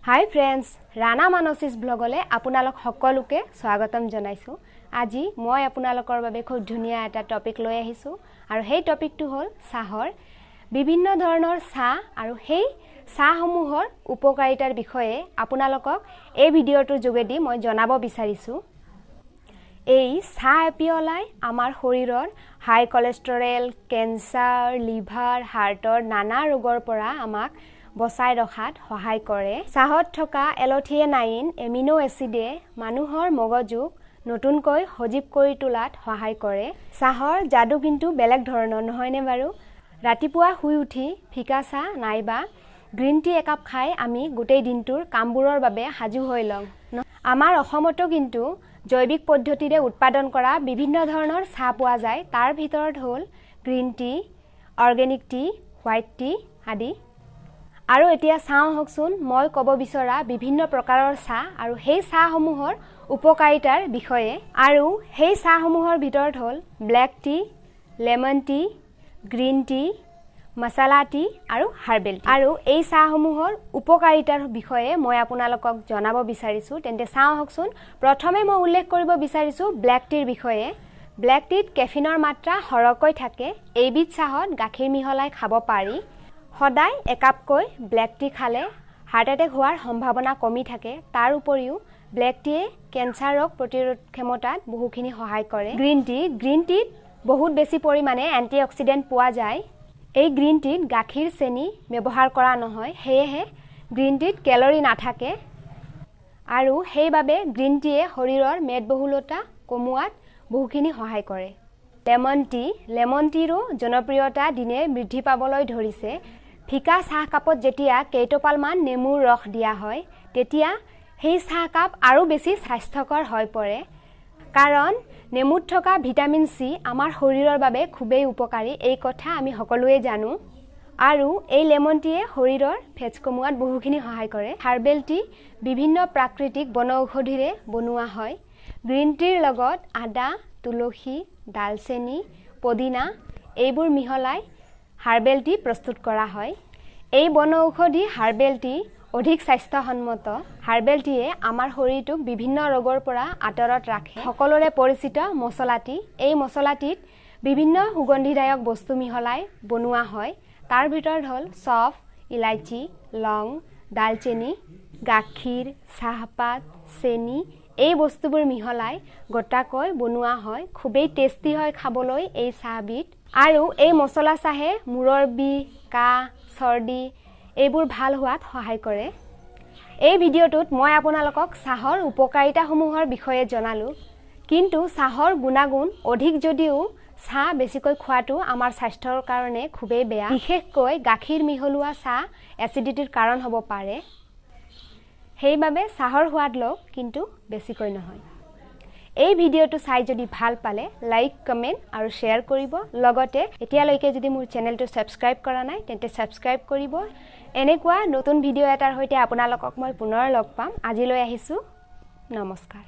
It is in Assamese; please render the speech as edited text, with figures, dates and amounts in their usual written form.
Hi friends, Rana-Manashis vlogole আপোনালোক সকলোকে স্বাগতম জনাইছো। আজি মই আপোনালোকৰ বাবে খুব ধুনিয়া এটা টপিক লৈ আহিছো আৰু সেই টপিকটো হ'ল চাহৰ বিভিন্ন ধৰণৰ চাহ আৰু সেই চাহসমূহৰ উপকাৰিতাৰ বিষয়ে আপোনালোকক এই ভিডিঅ'টোৰ যোগেদি মই জনাব বিচাৰিছো। এই চাহ এপিয়লাই আমাৰ শৰীৰৰ হাই কোলেষ্টৰেল, কেন্সাৰ, লিভাৰ, হাৰ্টৰ নানা ৰোগৰ পৰা আমাক বচাই ৰখাত সহায় কৰে। চাহত থকা এল'থিয়েনাইন এমিনো এচিডে মানুহৰ মগজুক নতুনকৈ সজীৱ কৰি তোলাত সহায় কৰে। চাহৰ যাদু কিন্তু বেলেগ ধৰণৰ নহয়নে বাৰু? ৰাতিপুৱা শুই উঠি ফিকা চাহ নাইবা গ্ৰীণ টি একাপ খাই আমি গোটেই দিনটোৰ কামবোৰৰ বাবে সাজু হৈ লওঁ। আমাৰ অসমতো কিন্তু জৈৱিক পদ্ধতিৰে উৎপাদন কৰা বিভিন্ন ধৰণৰ চাহ পোৱা যায়। তাৰ ভিতৰত হ'ল green tea, organic tea, white T আদি। আৰু এতিয়া চাওঁ হকচোন মই ক'ব বিচৰা বিভিন্ন প্ৰকাৰৰ চাহ আৰু সেই চাহসমূহৰ উপকাৰিতাৰ বিষয়ে। আৰু সেই চাহসমূহৰ ভিতৰত হ'ল black tea, lemon tea, green tea, মছলা টি আৰু হাৰ্বেল টি। আৰু এই চাহসমূহৰ উপকাৰিতাৰ বিষয়ে মই আপোনালোকক জনাব বিচাৰিছো। তেন্তে চাওঁ হকচোন। প্ৰথমে মই উল্লেখ কৰিব বিচাৰিছো ব্লেক টিৰ বিষয়ে। ব্লেক টিত কেফিনৰ মাত্ৰা সৰহকৈ থাকে। এইবিধ চাহত গাখীৰ মিহলাই খাব পাৰি। সদায় একাপকৈ ব্লেক টি খালে হাৰ্ট এটেক হোৱাৰ সম্ভাৱনা কমি থাকে। তাৰ উপৰিও ব্লেক টিয়ে কেন্সাৰ ৰোগ প্ৰতিৰোধ ক্ষমতাত বহুখিনি সহায় কৰে। গ্ৰীণ টিত বহুত বেছি পৰিমাণে এণ্টি অক্সিডেণ্ট পোৱা যায়। এই গ্ৰীণ টিত গাখীৰ চেনি ব্যৱহাৰ কৰা নহয়, সেয়েহে গ্ৰীণ টিত কেলৰি নাথাকে আৰু সেইবাবে গ্ৰীণ টিয়ে শৰীৰৰ মেদবহুলতা কমোৱাত বহুখিনি সহায় কৰে। লেমন টিৰো জনপ্ৰিয়তা দিনে বৃদ্ধি পাবলৈ ধৰিছে। ফিকা চাহকাপত যেতিয়া কেইটোপালমান নেমুৰ ৰস দিয়া হয় তেতিয়া সেই চাহকাপ আৰু বেছি স্বাস্থ্যকৰ হৈ পৰে, কাৰণ নেমুত থকা ভিটামিন চি আমাৰ শৰীৰৰ বাবে খুবেই উপকাৰী। এই কথা আমি সকলোৱে জানো। আৰু এই লেমন টিয়ে শৰীৰৰ ফেটছ কমোৱাত বহুখিনি সহায় কৰে। হাৰ্বেল টি বিভিন্ন প্ৰাকৃতিক বনৌষধিৰে বনোৱা হয়। গ্ৰীণ টিৰ লগত আদা, তুলসী, ডালচেনি, পদিনা এইবোৰ মিহলাই হাৰ্বেল টি প্ৰস্তুত কৰা হয়। এই বনৌষধি হাৰ্বেল টি অধিক স্বাস্থ্যসন্মত। হাৰ্বেল টিয়ে আমাৰ শৰীৰটোক বিভিন্ন ৰোগৰ পৰা আঁতৰত ৰাখে। সকলোৰে পৰিচিত মছলা টি। এই মছলা টিত বিভিন্ন সুগন্ধিদায়ক বস্তু মিহলাই বনোৱা হয়। তাৰ ভিতৰত হ'ল চফ, ইলাইচি, লং, ডালচেনি, গাখীৰ, চাহপাত, চেনি এই বস্তুবোৰ মিহলাই গোটাকৈ বনোৱা হয়। খুবেই টেষ্টি হয় খাবলৈ এই চাহবিধ। আৰু এই মছলা চাহে মূৰৰ বিষ, কাহ, চৰ্দি এইবোৰ ভাল হোৱাত সহায় কৰে। এই ভিডিঅ'টোত মই আপোনালোকক চাহৰ উপকাৰিতাসমূহৰ বিষয়ে জনালোঁ, কিন্তু চাহৰ গুণাগুণ অধিক যদিও চাহ বেছিকৈ খোৱাটো আমাৰ স্বাস্থ্যৰ কাৰণে খুবেই বেয়া। বিশেষকৈ গাখীৰ মিহলোৱা চাহ এচিডিটিৰ কাৰণ হ'ব পাৰে। সেইবাবে চাহৰ সোৱাদ লওক, কিন্তু বেছিকৈ নহয়। এই ভিডিঅ'টো চাই যদি ভাল পালে লাইক, কমেণ্ট আৰু শ্বেয়াৰ কৰিব। লগতে এতিয়ালৈকে যদি মোৰ চেনেলটো ছাবস্ক্ৰাইব কৰা নাই তেন্তে ছাবস্ক্ৰাইব কৰিব। এনেকুৱা নতুন ভিডিঅ' এটাৰ সৈতে আপোনালোকক মই পুনৰ লগ পাম। আজিলৈ আহিছোঁ। নমস্কাৰ।